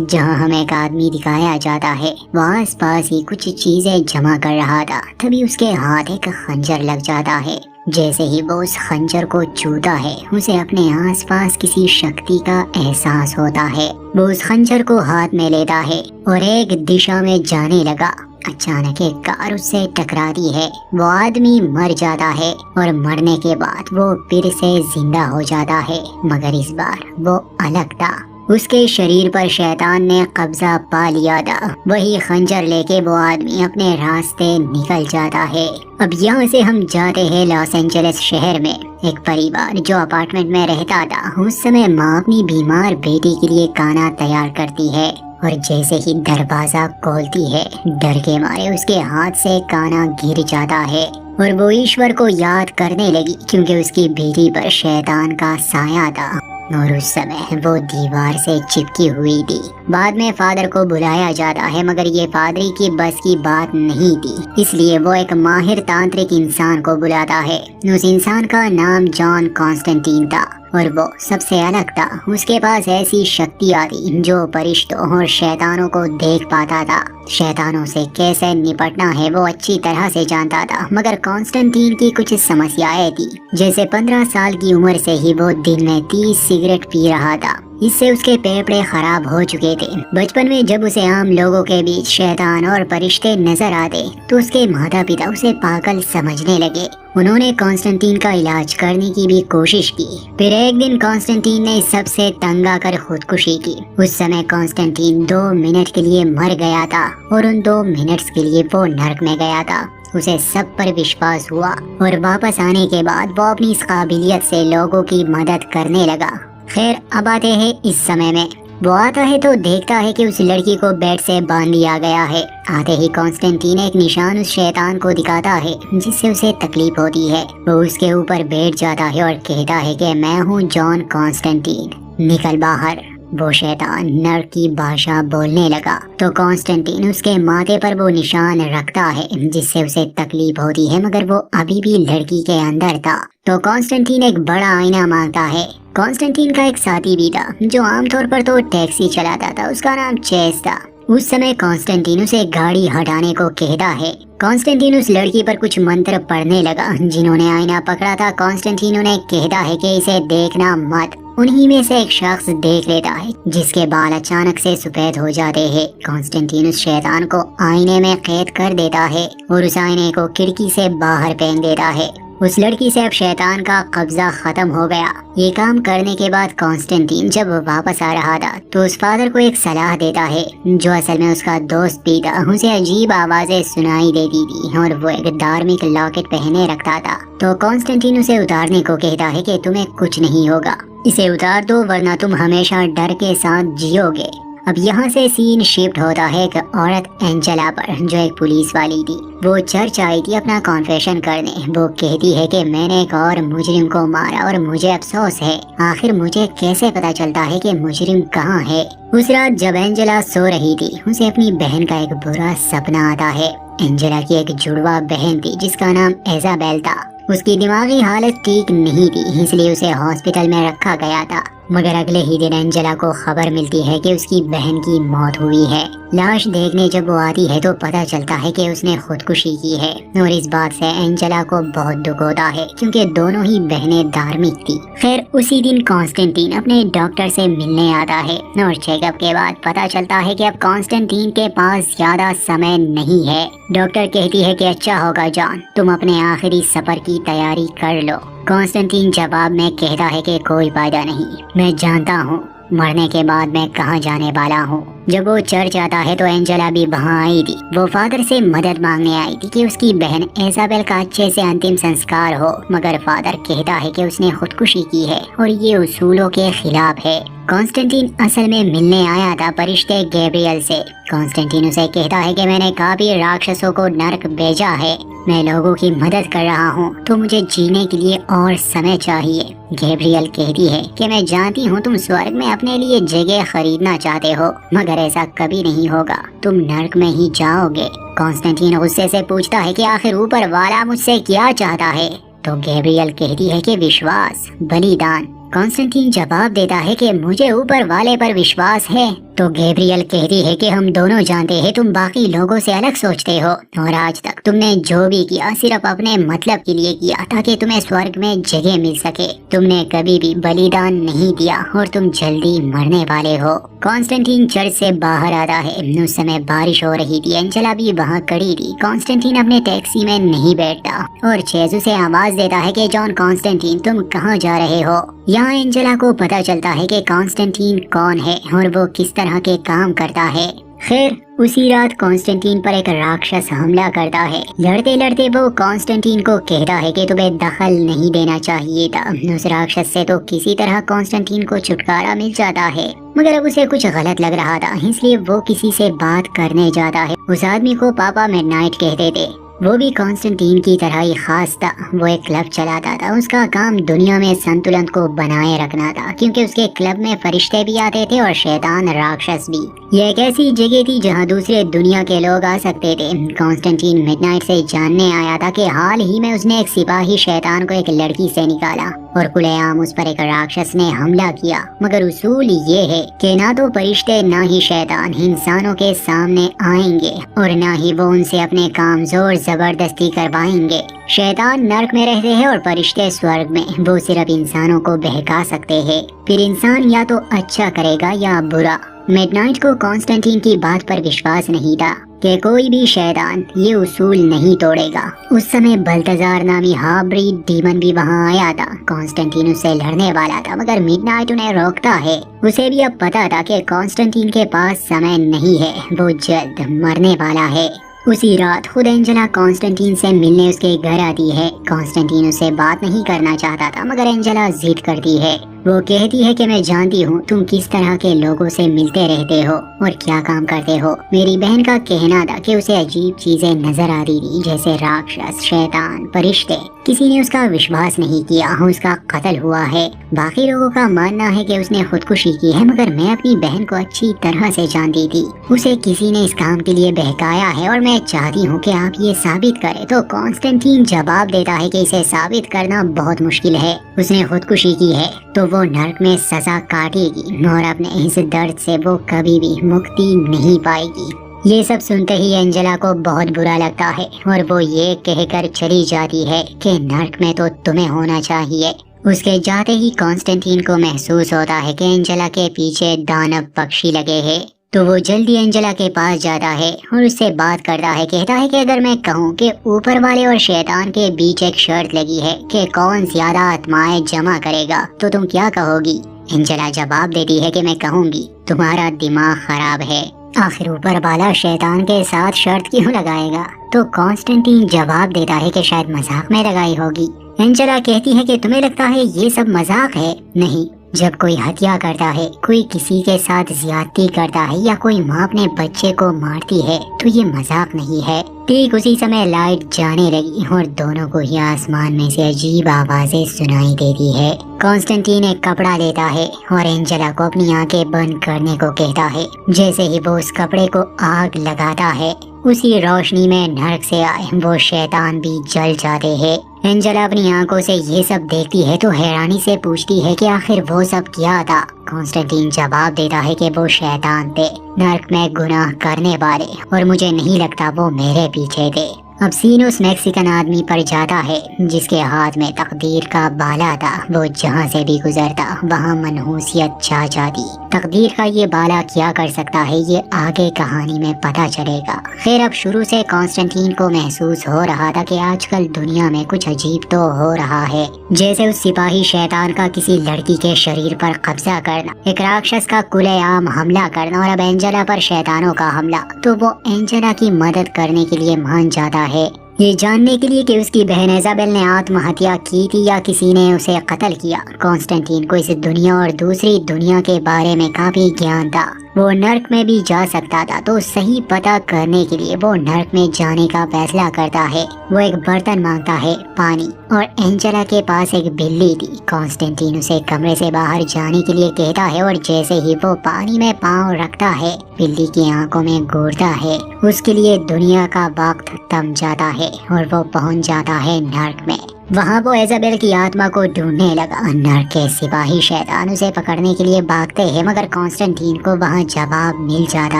जहाँ हमें एक आदमी दिखाया जाता है वो आस पास ही कुछ चीजें जमा कर रहा था। तभी उसके हाथ एक खंजर लग जाता है। जैसे ही वो उस खंजर को छूता है उसे अपने आसपास किसी शक्ति का एहसास होता है। वो उस खंजर को हाथ में लेता है और एक दिशा में जाने लगा। अचानक एक कार उससे टकराती है। वो आदमी मर जाता है और मरने के बाद वो फिर से जिंदा हो जाता है, मगर इस बार वो अलग था। उसके शरीर पर शैतान ने कब्जा पा लिया था। वही खंजर लेके वो आदमी अपने रास्ते निकल जाता है। अब यहाँ से हम जाते हैं लॉस एंजलिस शहर में। एक परिवार जो अपार्टमेंट में रहता था, उस समय माँ अपनी बीमार बेटी के लिए खाना तैयार करती है और जैसे ही दरवाजा खोलती है डर के मारे उसके हाथ से खाना गिर जाता है और वो ईश्वर को याद करने लगी क्योंकि उसकी बेटी पर शैतान का साया था और उस समय वो दीवार से चिपकी हुई थी। बाद में फादर को बुलाया जाता है, मगर ये फादरी की बस की बात नहीं थी, इसलिए वो एक माहिर तांत्रिक इंसान को बुलाता है। उस इंसान का नाम जॉन कॉन्स्टेंटीन था और वो सबसे अलग था। उसके पास ऐसी शक्तियाँ थी जो फरिश्तों और शैतानों को देख पाता था। शैतानों से कैसे निपटना है वो अच्छी तरह से जानता था, मगर कॉन्स्टेंटीन की कुछ समस्याएं थी। जैसे 15 साल की उम्र से ही वो दिन में 30 सिगरेट पी रहा था। इससे उसके फेफड़े खराब हो चुके थे। बचपन में जब उसे आम लोगों के बीच शैतान और फरिश्ते नजर आते तो उसके माता पिता उसे पागल समझने लगे। उन्होंने कॉन्स्टेंटीन का इलाज करने की भी कोशिश की। फिर एक दिन कॉन्स्टेंटीन ने सबसे तंग आकर खुदकुशी की। उस समय कॉन्स्टेंटीन 2 मिनट के लिए मर गया था और उन 2 मिनट्स के लिए वो नर्क में गया था। उसे सब पर विश्वास हुआ और वापस आने के बाद वो अपनी इस काबिलियत से लोगों की मदद करने लगा। खैर, अब आते हैं इस समय में। वो आता है तो देखता है कि उस लड़की को बेड से बांध दिया गया है। आते ही कॉन्स्टेंटीन एक निशान उस शैतान को दिखाता है जिससे उसे तकलीफ होती है। वो उसके ऊपर बैठ जाता है और कहता है कि मैं हूँ जॉन कॉन्स्टेंटीन, निकल बाहर। वो शैतान नर की भाषा बोलने लगा तो कॉन्स्टेंटीन उसके माथे पर वो निशान रखता है जिससे उसे तकलीफ होती है, मगर वो अभी भी लड़की के अंदर था। तो कॉन्स्टेंटीन एक बड़ा आईना मांगता है। कॉन्स्टेंटीन का एक साथी भी था जो आमतौर पर तो टैक्सी चलाता था, उसका नाम चेस था। उस समय कॉन्स्टेंटीन उसे गाड़ी हटाने को कहता है। कॉन्स्टेंटीन उस लड़की पर कुछ मंत्र पढ़ने लगा। जिन्होंने आईना पकड़ा था कॉन्स्टेंटीन उन्हें कहता है कि इसे देखना मत। उन्हीं में से एक शख्स देख लेता है जिसके बाल अचानक से सफेद हो जाते हैं। कॉन्स्टेंटीन उस शैतान को आईने में कैद कर देता है और उस आईने को खिड़की से बाहर फेंक देता है। उस लड़की से अब शैतान का कब्जा खत्म हो गया। ये काम करने के बाद कॉन्स्टेंटीन जब वापस आ रहा था तो उस फादर को एक सलाह देता है जो असल में उसका दोस्त भी था। उसे अजीब आवाजें सुनाई देती थी और वो एक धार्मिक लॉकेट पहने रखता था। तो कॉन्स्टेंटीन उसे उतारने को कहता है कि तुम्हें कुछ नहीं होगा, इसे उतार दो वरना तुम हमेशा डर के साथ जियोगे। अब यहाँ से सीन शिफ्ट होता है एक औरत एंजेला पर जो एक पुलिस वाली थी। वो चर्च आई थी अपना कॉन्फेशन करने। वो कहती है कि मैंने एक और मुजरिम को मारा और मुझे अफसोस है। आखिर मुझे कैसे पता चलता है कि मुजरिम कहाँ है। उस रात जब एंजेला सो रही थी उसे अपनी बहन का एक बुरा सपना आता है। एंजेला की एक जुड़वा बहन थी जिसका नाम इज़ाबेल था। उसकी दिमागी हालत ठीक नहीं थी, इसलिए उसे हॉस्पिटल में रखा गया था। मगर अगले ही दिन एंजेला को खबर मिलती है कि उसकी बहन की मौत हुई है। लाश देखने जब वो आती है तो पता चलता है कि उसने खुदकुशी की है और इस बात से एंजेला को बहुत दुख होता है क्योंकि दोनों ही बहनें धार्मिक थी। खैर, उसी दिन कॉन्स्टेंटीन अपने डॉक्टर से मिलने आता है और चेकअप के बाद पता चलता है कि अब कॉन्स्टेंटीन के पास ज्यादा समय नहीं है। डॉक्टर कहती है कि अच्छा होगा जॉन, तुम अपने आखिरी सफर की तैयारी कर लो। कॉन्स्टेंटीन जवाब में कहता है कि कोई फायदा नहीं, मैं जानता हूँ मरने के बाद मैं कहाँ जाने वाला हूँ। जब वो चर्च आता है तो एंजेला भी वहाँ आई थी। वो फादर से मदद मांगने आई थी कि उसकी बहन इज़ाबेल का अच्छे से अंतिम संस्कार हो, मगर फादर कहता है कि उसने खुदकुशी की है और ये उसूलों के खिलाफ है। कॉन्स्टेंटीन असल में मिलने आया था फरिश्ते गैब्रियल से। कॉन्स्टेंटीन उसे कहता है कि मैंने काफी राक्षसों को नर्क भेजा है, मैं लोगों की मदद कर रहा हूँ, तो मुझे जीने के लिए और समय चाहिए। गैब्रियल कहती है कि मैं जानती हूँ तुम स्वर्ग में अपने लिए जगह खरीदना चाहते हो, मगर ऐसा कभी नहीं होगा, तुम नर्क में ही जाओगे। कॉन्स्टेंटीन गुस्से से पूछता है कि आखिर ऊपर वाला मुझसे क्या चाहता है। तो गैब्रियल कहती है कि विश्वास, बलिदान। कॉन्स्टेंटीन जवाब देता है कि मुझे ऊपर वाले पर विश्वास है, तो गैब्रियल कहती है कि हम दोनों जानते हैं तुम बाकी लोगों से अलग सोचते हो और आज तक तुमने जो भी किया सिर्फ अपने मतलब के लिए किया ताकि तुम्हें स्वर्ग में जगह मिल सके। तुमने कभी भी बलिदान नहीं दिया और तुम जल्दी मरने वाले हो। कॉन्स्टेंटीन चर्च से बाहर आता है। उस समय बारिश हो रही थी। एंजेला भी वहाँ खड़ी थी। कॉन्स्टेंटीन अपने टैक्सी में नहीं बैठता और चेजू से आवाज देता है कि जॉन कॉन्स्टेंटीन तुम कहाँ जा रहे हो। यहाँ एंजेला को पता चलता है कि कॉन्स्टेंटीन कौन है और वो किस तरह के काम करता है। खैर उसी रात कॉन्स्टेंटीन पर एक राक्षस हमला करता है। लड़ते लड़ते वो कॉन्स्टेंटीन को कहता है कि तुम्हें दखल नहीं देना चाहिए था। उस राक्षस से तो किसी तरह कॉन्स्टेंटीन को छुटकारा मिल जाता है, मगर अब उसे कुछ गलत लग रहा था, इसलिए वो किसी से बात करने जाता है। उस आदमी को पापा मिडनाइट कहते थे। वो भी कॉन्स्टेंटीन की तरह ही खास था। वो एक क्लब चलाता था। उसका काम दुनिया में संतुलन को बनाए रखना था, क्योंकि उसके क्लब में फरिश्ते भी आते थे और शैतान राक्षस भी। ये एक ऐसी जगह थी जहाँ दूसरे दुनिया के लोग आ सकते थे। कॉन्स्टेंटीन मिडनाइट से जानने आया था कि हाल ही में उसने एक सिपाही शैतान को एक लड़की से निकाला और खुलेआम उस पर एक राक्षस ने हमला किया। मगर उसूल ये है कि ना तो फरिश्ते ना ही शैतान इंसानों के सामने आएंगे और ना ही वो उनसे अपने काम जोर जबरदस्ती करवाएंगे। शैतान नर्क में रहते हैं और फरिश्ते स्वर्ग में। वो सिर्फ इंसानों को बहका सकते हैं, फिर इंसान या तो अच्छा करेगा या बुरा। मिडनाइट को कॉन्स्टेंटीन की बात पर विश्वास नहीं था कि कोई भी शैतान ये उसूल नहीं तोड़ेगा। उस समय बल्तजार नामी हाब्रीड डीमन भी वहाँ आया था। कॉन्स्टेंटीन उससे लड़ने वाला था, मगर मिडनाइट उन्हें रोकता है। उसे भी अब पता था कि कॉन्स्टेंटीन के पास समय नहीं है, वो जल्द मरने वाला है। उसी रात खुद एंजेला कॉन्स्टेंटीन से मिलने उसके घर आती है। कॉन्स्टेंटीन उससे बात नहीं करना चाहता था, मगर एंजेला जिद करती है। वो कहती है कि मैं जानती हूँ तुम किस तरह के लोगों से मिलते रहते हो और क्या काम करते हो। मेरी बहन का कहना था कि उसे अजीब चीजें नजर आ रही थी, जैसे राक्षस, शैतान, फरिश्ते। किसी ने उसका विश्वास नहीं किया, उसका कत्ल हुआ है। बाकी लोगों का मानना है कि उसने खुदकुशी की है, मगर मैं अपनी बहन को अच्छी तरह से जानती थी। उसे किसी ने इस काम के लिए बहकाया है और मैं चाहती हूँ कि आप ये साबित करें। तो कॉन्स्टेंटीन जवाब देता है कि इसे साबित करना बहुत मुश्किल है। उसने खुदकुशी की है तो वो नर्क में सजा काटेगी और अपने इस दर्द से वो कभी भी मुक्ति नहीं पाएगी। ये सब सुनते ही एंजेला को बहुत बुरा लगता है और वो ये कहकर चली जाती है कि नर्क में तो तुम्हें होना चाहिए। उसके जाते ही कॉन्स्टेंटीन को महसूस होता है कि एंजेला के पीछे दानव पक्षी लगे हैं। तो वो जल्दी एंजेला के पास जाता है और उससे बात करता है। कहता है कि अगर मैं कहूँ कि ऊपर वाले और शैतान के बीच एक शर्त लगी है कि कौन ज्यादा आत्माएं जमा करेगा, तो तुम क्या कहोगी? एंजेला जवाब देती है कि मैं कहूँगी तुम्हारा दिमाग खराब है। आखिर ऊपर वाला शैतान के साथ शर्त क्यों लगाएगा? तो कॉन्स्टेंटीन जवाब देता है कि शायद मजाक में लगाई होगी। एंजेला कहती है कि तुम्हें लगता है ये सब मजाक है? नहीं, जब कोई हत्या करता है, कोई किसी के साथ ज्यादती करता है या कोई माँ अपने बच्चे को मारती है तो ये मजाक नहीं है। ठीक उसी समय लाइट जाने लगी और दोनों को ही आसमान में से अजीब आवाजें सुनाई देती है। कॉन्स्टेंटीन एक कपड़ा लेता है और एंजेला को अपनी आंखें बंद करने को कहता है। जैसे ही वो उस कपड़े को आग लगाता है, उसी रोशनी में नर्क से आए वो शैतान भी जल जाते हैं। एंजेला अपनी आंखों से ये सब देखती है तो हैरानी से पूछती है कि आखिर वो सब क्या था। कॉन्स्टेंटीन जवाब देता है कि वो शैतान थे, नर्क में गुनाह करने वाले, और मुझे नहीं लगता वो मेरे पीछे थे। अब सीन उस मैक्सिकन आदमी पर जाता है जिसके हाथ में तकदीर का बाला था। वो जहाँ से भी गुजरता वहाँ मनहूसियत छा जाती। तकदीर का ये बाला क्या कर सकता है ये आगे कहानी में पता चलेगा। खैर अब शुरू से कॉन्स्टेंटीन को महसूस हो रहा था कि आजकल दुनिया में कुछ अजीब तो हो रहा है, जैसे उस सिपाही शैतान का किसी लड़की के शरीर पर कब्जा करना, एक राक्षस का खुलेआम हमला करना और अब एंजेला पर शैतानों का हमला। तो वो एंजेला की मदद करने के लिए मान जाता है, ये जानने के लिए कि उसकी बहन इजाबेल ने आत्महत्या की थी या किसी ने उसे कत्ल किया। कॉन्स्टेंटीन को इस दुनिया और दूसरी दुनिया के बारे में काफी ज्ञान था। वो नर्क में भी जा सकता था, तो सही पता करने के लिए वो नर्क में जाने का फैसला करता है। वो एक बर्तन मांगता है, पानी, और एंजेला के पास एक बिल्ली थी। कॉन्स्टेंटीन उसे कमरे से बाहर जाने के लिए कहता है और जैसे ही वो पानी में पाँव रखता है, बिल्ली की आंखों में घूरता है। उसके लिए दुनिया का वक्त थम जाता है और वो पहुंच जाता है नर्क में। वहाँ वो इजाबेल की आत्मा को ढूंढने लगा। नर्क के सिपाही शैतान उसे पकड़ने के लिए भागते हैं, मगर कॉन्स्टेंटीन को वहाँ जवाब मिल जाता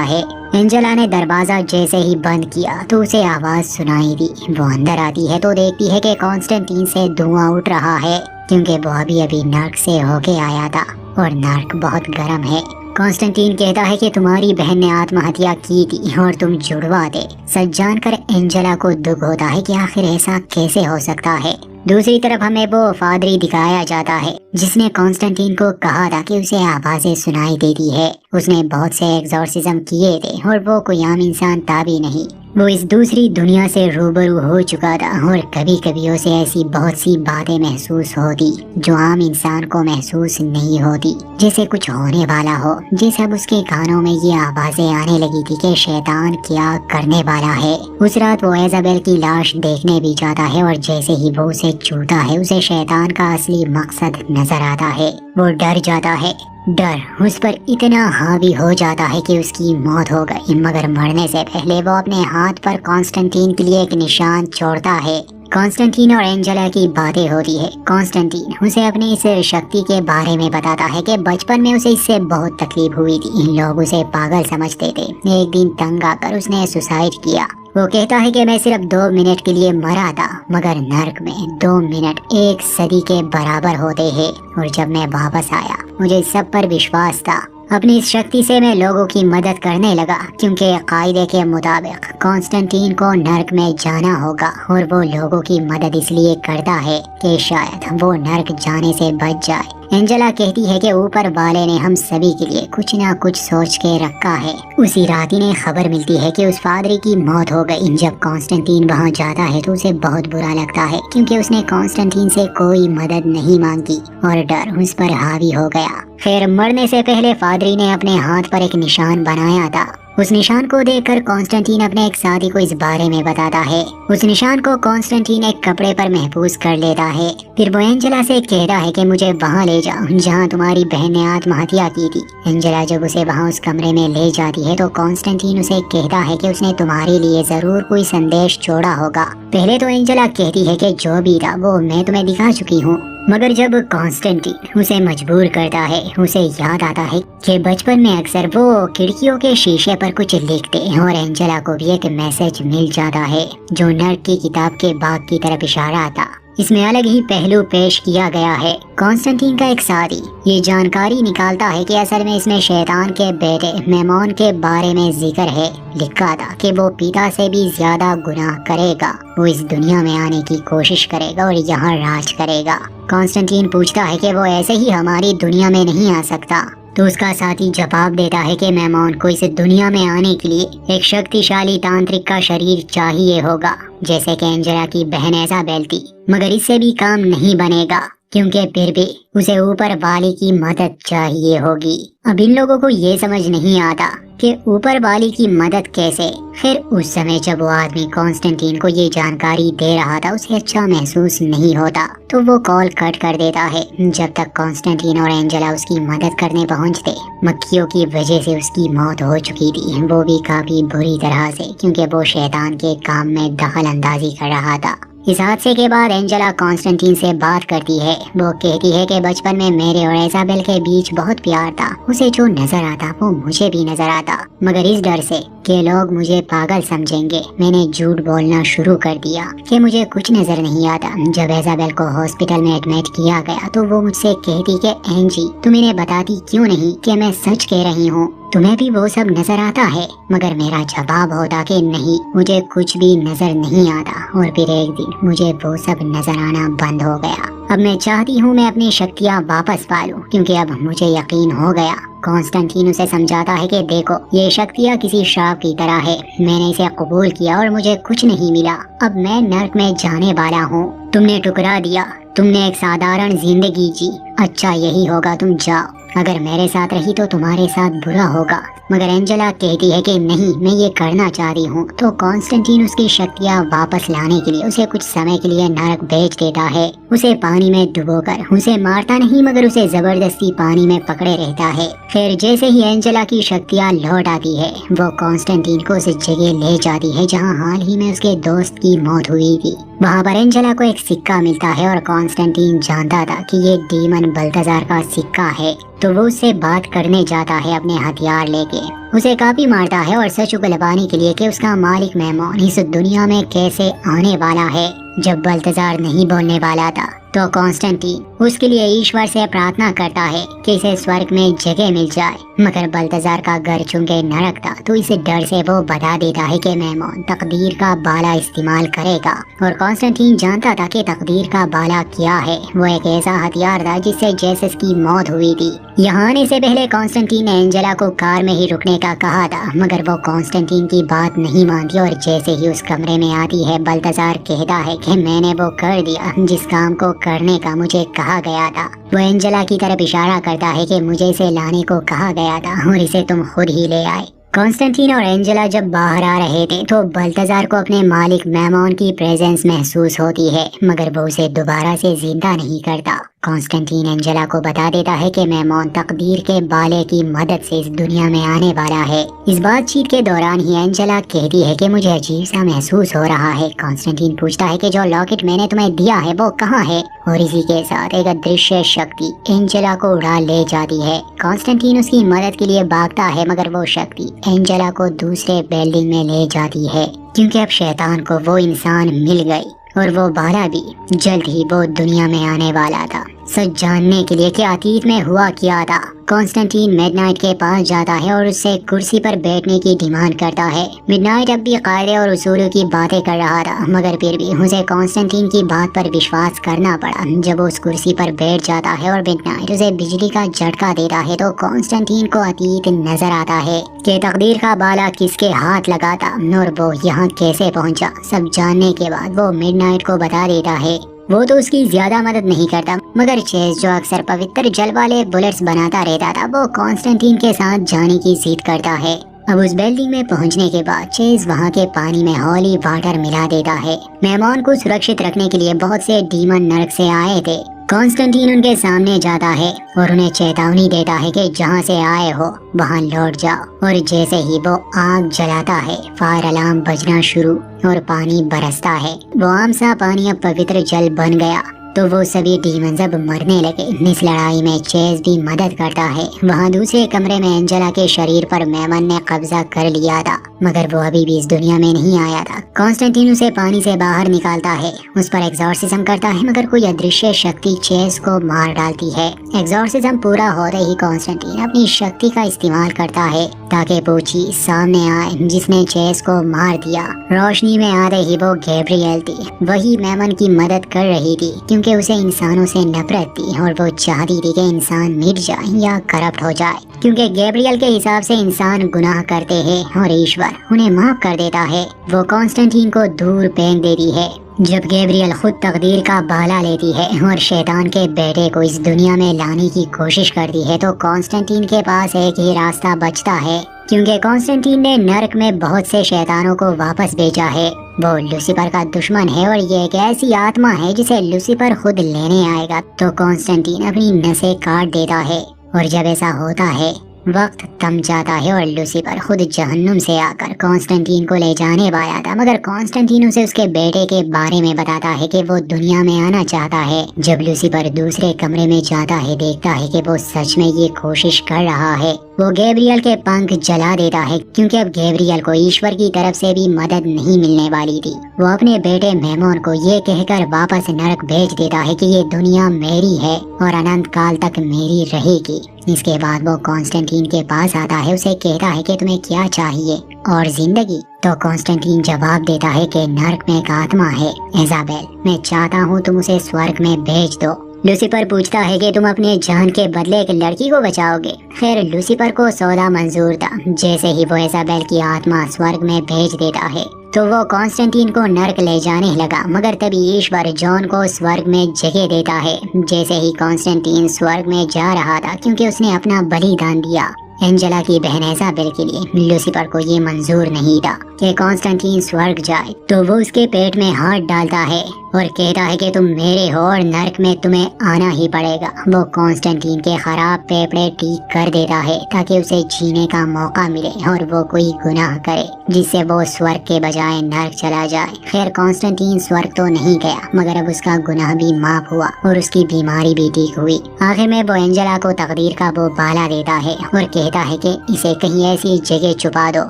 है। एंजेला ने दरवाजा जैसे ही बंद किया तो उसे आवाज सुनाई दी। वो अंदर आती है तो देखती है कि कॉन्स्टेंटीन से धुआं उठ रहा है, क्योंकि वो अभी नर्क से होके आया था और नर्क बहुत गर्म है। कॉन्स्टेंटीन कहता है कि तुम्हारी बहन ने आत्महत्या की थी और तुम जुड़वा थे। सच जानकर एंजेला को दुख होता है कि आखिर ऐसा कैसे हो सकता है। दूसरी तरफ हमें वो पादरी दिखाया जाता है जिसने कॉन्स्टेंटीन को कहा था कि उसे आवाजें सुनाई देती है। उसने बहुत से एग्जॉर्सिज्म किए थे और वो कोई आम इंसान था भी नहीं। वो इस दूसरी दुनिया से रूबरू हो चुका था और कभी कभी उसे ऐसी बहुत सी बातें महसूस होती जो आम इंसान को महसूस नहीं होती, जैसे कुछ होने वाला हो। जैसे अब उसके कानों में ये आवाजें आने लगी थी कि शैतान क्या करने वाला है। उस रात वो इजाबेल की लाश देखने भी जाता है और जैसे ही वो उसे छूता है उसे शैतान का असली मकसद नजर आता है। वो डर जाता है। डर उस पर इतना हावी हो जाता है कि उसकी मौत हो गई, मगर मरने से पहले वो अपने हाथ पर कॉन्स्टेंटीन के लिए एक निशान छोड़ता है। कॉन्स्टेंटीन और एंजेला की बातें होती है। कॉन्स्टेंटीन उसे अपनी इस शक्ति के बारे में बताता है कि बचपन में उसे इससे बहुत तकलीफ हुई थी। लोग उसे पागल समझते थे। एक दिन तंग आकर उसने सुसाइड किया। वो कहता है कि मैं सिर्फ 2 मिनट के लिए मरा था, मगर नर्क में 2 मिनट 1 सदी के बराबर होते हैं। और जब मैं वापस आया मुझे सब पर विश्वास था। अपनी इस शक्ति से मैं लोगों की मदद करने लगा, क्योंकि कायदे के मुताबिक कॉन्स्टेंटीन को नर्क में जाना होगा और वो लोगों की मदद इसलिए करता है कि शायद वो नर्क जाने से बच जाए। एंजेला कहती है कि ऊपर वाले ने हम सभी के लिए कुछ ना कुछ सोच के रखा है। उसी रात इन्हें खबर मिलती है कि उस पादरी की मौत हो गई। जब कॉन्स्टेंटीन वहां जाता है तो उसे बहुत बुरा लगता है, क्योंकि उसने कॉन्स्टेंटीन से कोई मदद नहीं मांगी और डर उस पर हावी हो गया। खैर, मरने से पहले पादरी ने अपने हाथ पर एक निशान बनाया था। उस निशान को देखकर कॉन्स्टेंटीन अपने एक साथी को इस बारे में बताता है। उस निशान को कॉन्स्टेंटीन एक कपड़े पर महफूज कर लेता है। फिर वो एंजेला से कहता है कि मुझे वहाँ ले जाओ जहाँ तुम्हारी बहन ने आत्महत्या की थी। एंजेला जब उसे वहाँ उस कमरे में ले जाती है तो कॉन्स्टेंटीन उसे कहता है कि उसने तुम्हारे लिए जरूर कोई संदेश छोड़ा होगा। पहले तो एंजेला कहती है कि जो भी था वो मैं तुम्हें दिखा चुकी हूँ, मगर जब कॉन्स्टेंटीन उसे मजबूर करता है उसे याद आता है कि बचपन में अक्सर वो खिड़कियों के शीशे पर कुछ लिखते और एंजेला को भी एक मैसेज मिल जाता है जो नर्क की किताब के बाग की तरफ इशारा था। इसमें अलग ही पहलू पेश किया गया है। कॉन्स्टेंटीन का एक साथी ये जानकारी निकालता है कि असल में इसमें शैतान के बेटे मेमोन के बारे में जिक्र है। लिखा था कि वो पिता से भी ज्यादा गुनाह करेगा। वो इस दुनिया में आने की कोशिश करेगा और यहाँ राज करेगा। कॉन्स्टेंटीन पूछता है कि वो ऐसे ही हमारी दुनिया में नहीं आ सकता, तो उसका साथी जवाब देता है कि मेमोन को इस दुनिया में आने के लिए एक शक्तिशाली तांत्रिक का शरीर चाहिए होगा, जैसे कि एंजेला की बहन इजाबेल थी। मगर इससे भी काम नहीं बनेगा, क्योंकि फिर भी उसे ऊपर वाले की मदद चाहिए होगी। अब इन लोगों को ये समझ नहीं आता कि ऊपर वाली की मदद कैसे। फिर उस समय जब वो आदमी कॉन्स्टेंटीन को ये जानकारी दे रहा था उसे अच्छा महसूस नहीं होता, तो वो कॉल कट कर देता है। जब तक कॉन्स्टेंटीन और एंजेला उसकी मदद करने पहुंचते, मक्खियों की वजह से उसकी मौत हो चुकी थी, वो भी काफी बुरी तरह से, क्योंकि वो शैतान के काम में दखल अंदाजी कर रहा था। इस हादसे के बाद एंजेला कॉन्स्टेंटीन से बात करती है। वो कहती है कि बचपन में मेरे और इजाबेल के बीच बहुत प्यार था। उसे जो नजर आता वो मुझे भी नजर आता, मगर इस डर से कि लोग मुझे पागल समझेंगे मैंने झूठ बोलना शुरू कर दिया कि मुझे कुछ नजर नहीं आता। जब इजाबेल को हॉस्पिटल में एडमिट किया गया तो वो मुझसे कहती कि एंजी तुम इन्हें बताती क्यों नहीं कि मैं सच कह रही हूँ, तुम्हें भी वो सब नजर आता है। मगर मेरा जवाब होता कि नहीं, मुझे कुछ भी नजर नहीं आता। और फिर एक दिन मुझे वो सब नजर आना बंद हो गया। अब मैं चाहती हूँ मैं अपनी शक्तियाँ वापस पालूं, क्योंकि अब मुझे यकीन हो गया। कॉन्स्टेंटीन उसे समझाता है कि देखो ये शक्तियाँ किसी श्राप की तरह है, मैंने इसे कबूल किया और मुझे कुछ नहीं मिला। अब मैं नर्क में जाने वाला हूँ, तुमने ठुकरा दिया, तुमने एक साधारण जिंदगी जी। अच्छा यही होगा, तुम जाओ। अगर मेरे साथ रही तो तुम्हारे साथ बुरा होगा। मगर एंजेला कहती है कि नहीं, मैं ये करना चाहती हूँ। तो कॉन्स्टेंटीन उसकी शक्तियाँ वापस लाने के लिए उसे कुछ समय के लिए नरक भेज देता है। उसे पानी में डुबोकर, उसे मारता नहीं मगर उसे जबरदस्ती पानी में पकड़े रहता है। फिर जैसे ही एंजेला की शक्तियाँ लौट आती है, वो कॉन्स्टेंटीन को उस जगह ले जाती है जहाँ हाल ही में उसके दोस्त की मौत हुई थी। वहाँ पर एंजेला को एक सिक्का मिलता है और कॉन्स्टेंटीन जानता था कि ये डीमन बल्थाजार का सिक्का है। तो वो उससे बात करने जाता है अपने हथियार लेके। उसे काफी मारता है और सच उगलवाने के लिए कि उसका मालिक मेहमान इस दुनिया में कैसे आने वाला है जब बल्थाजार नहीं बोलने वाला था। तो कॉन्स्टेंटीन उसके लिए ईश्वर से प्रार्थना करता है कि इसे स्वर्ग में जगह मिल जाए, मगर बल्थाजार का घर चूंकि नरक था तो इसे डर से वो बता देता है कि मेहमान तकदीर का बाला इस्तेमाल करेगा। और कॉन्स्टेंटीन जानता था कि तकदीर का बाला क्या है। वो एक ऐसा हथियार था जिससे जेसस की मौत हुई थी। यहाँ आने से पहले कॉन्स्टेंटीन ने एंजेला को कार में ही रुकने का कहा था, मगर वो कॉन्स्टेंटीन की बात नहीं मानती और जैसे ही उस कमरे में आती है, बल्थाजार कहता है कि मैंने वो कर दिया जिस काम को करने का मुझे कहा गया था। वो एंजेला की तरफ इशारा करता है कि मुझे इसे लाने को कहा गया था और इसे तुम खुद ही ले आए। कॉन्स्टेंटीन और एंजेला जब बाहर आ रहे थे तो बल्थाजार को अपने मालिक मेमोन की प्रेजेंस महसूस होती है, मगर वो उसे दोबारा से जिंदा नहीं करता। कॉन्स्टेंटीन एंजेला को बता देता है कि मेमोन तकदीर के बाले की मदद से इस दुनिया में आने वाला है। इस बातचीत के दौरान ही एंजेला कहती है कि मुझे अजीब सा महसूस हो रहा है। कॉन्स्टेंटीन पूछता है कि जो लॉकेट मैंने तुम्हें दिया है वो कहाँ है, और इसी के साथ एक अदृश्य शक्ति एंजेला को उड़ा ले जाती है। कॉन्स्टेंटीन उसकी मदद के लिए भागता है, मगर वो शक्ति एंजेला को दूसरे बिल्डिंग में ले जाती है, क्योंकि अब शैतान को वो इंसान मिल गई और वो बाला भी जल्द ही वो दुनिया में आने वाला था। सच जानने के लिए कि अतीत में हुआ क्या था, कॉन्स्टेंटीन मिडनाइट के पास जाता है और उससे कुर्सी पर बैठने की डिमांड करता है। मिडनाइट अब भी कायदे और उसूलों की बातें कर रहा था, मगर फिर भी उसे कॉन्स्टेंटीन की बात पर विश्वास करना पड़ा। जब वो उस कुर्सी पर बैठ जाता है और मिडनाइट उसे बिजली का झटका देता है तो कॉन्स्टेंटीन को अतीत नजर आता है कि तकदीर का बाला किसके हाथ लगा था और वो यहाँ कैसे पहुँचा। सब जानने के बाद वो मिडनाइट को बता देता है। वो तो उसकी ज्यादा मदद नहीं करता, मगर चेस जो अक्सर पवित्र जल वाले बुलेट्स बनाता रहता था, वो कॉन्स्टेंटीन के साथ जाने की जिद करता है। अब उस बिल्डिंग में पहुंचने के बाद चेस वहां के पानी में हॉली वाटर मिला देता है। मेहमान को सुरक्षित रखने के लिए बहुत से डीमन नरक से आए थे। कॉन्स्टेंटीन उनके सामने जाता है और उन्हें चेतावनी देता है कि जहां से आए हो वहां लौट जाओ। और जैसे ही वो आग जलाता है, फायर अलार्म बजना शुरू और पानी बरसता है। वो आम सा पानी अब पवित्र जल बन गया। तो वो सभी डीमंस अब मरने लगे। इस लड़ाई में चेस भी मदद करता है। वहाँ दूसरे कमरे में एंजेला के शरीर पर मेमन ने कब्जा कर लिया था, मगर वो अभी भी इस दुनिया में नहीं आया था। कॉन्स्टेंटीन उसे पानी से बाहर निकालता है, उस पर एग्जॉर्सिज्म करता है, मगर कोई अदृश्य शक्ति चेस को मार डालती है। एग्जॉर्सिज्म पूरा होते ही कॉन्स्टेंटीन अपनी शक्ति का इस्तेमाल करता है ताकि वो चीज सामने आए जिसने चेस को मार दिया। रोशनी में आते ही वो गैब्रियल थी। वही मेमन की मदद कर रही थी, क्योंकि उसे इंसानों से नफरत थी और वो चाहती थी कि इंसान मिट जाए या करप्ट हो जाए, क्योंकि गैब्रियल के हिसाब से इंसान गुनाह करते हैं और ईश्वर उन्हें माफ कर देता है। वो कॉन्स्टेंटीन को दूर फेंक देती है। जब गैब्रियल खुद तकदीर का बाला लेती है और शैतान के बेटे को इस दुनिया में लाने की कोशिश करती है, तो कॉन्स्टेंटीन के पास एक ही रास्ता बचता है, क्योंकि कॉन्स्टेंटीन ने नरक में बहुत से शैतानों को वापस भेजा है। वो लूसीफर का दुश्मन है और ये एक ऐसी आत्मा है जिसे लूसीफर खुद लेने आएगा। तो कॉन्स्टेंटीन अपनी नसें काट देता है और जब ऐसा होता है वक्त थम जाता है और लूसीफर खुद जहन्नुम से आकर कॉन्स्टेंटीन को ले जाने वाला था, मगर कॉन्स्टेंटीन उसे उसके बेटे के बारे में बताता है कि वो दुनिया में आना चाहता है। जब लूसीफर दूसरे कमरे में जाता है, देखता है कि वो सच में ये कोशिश कर रहा है। वो गैब्रियल के पंख जला देता है, क्योंकि अब गैब्रियल को ईश्वर की तरफ से भी मदद नहीं मिलने वाली थी। वो अपने बेटे मेमोन को ये कहकर वापस नरक भेज देता है कि ये दुनिया मेरी है और अनंत काल तक मेरी रहेगी। इसके बाद वो कॉन्स्टेंटीन के पास आता है, उसे कहता है कि तुम्हें क्या चाहिए और जिंदगी। तो कॉन्स्टेंटीन जवाब देता है कि नरक में एक आत्मा है इजाबेल, मैं चाहता हूँ तुम उसे स्वर्ग में भेज दो। लूसीफर पूछता है कि तुम अपने जान के बदले एक लड़की को बचाओगे। खैर लूसीफर को सौदा मंजूर था। जैसे ही वो इजाबेल की आत्मा स्वर्ग में भेज देता है तो वो कॉन्स्टेंटीन को नरक ले जाने लगा, मगर तभी ईश्वर जॉन को स्वर्ग में जगह देता है। जैसे ही कॉन्स्टेंटीन स्वर्ग में जा रहा था, क्योंकि उसने अपना बलिदान दिया एंजेला की बहन इजाबेल के लिए लूसीफर को ये मंजूर नहीं था कि कॉन्स्टेंटीन स्वर्ग जाए, तो वो उसके पेट में हाथ डालता है और कहता है कि तुम मेरे हो और नर्क में तुम्हें आना ही पड़ेगा। वो कॉन्स्टेंटीन के खराब फेफड़े ठीक कर देता है ताकि उसे जीने का मौका मिले और वो कोई गुनाह करे जिससे वो स्वर्ग के बजाय नर्क चला जाए। खैर कॉन्स्टेंटीन स्वर्ग तो नहीं गया, मगर अब उसका गुनाह भी माफ हुआ और उसकी बीमारी भी ठीक हुई। आखिर में वो एंजेला को तकदीर का वो बाला देता है और कहता है कि इसे कहीं ऐसी जगह छुपा दो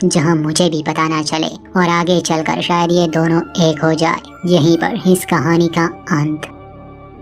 जहां मुझे भी पता ना चले, और आगे चलकर शायद ये दोनों एक हो जाए। यहीं पर इस कहानी का अंत।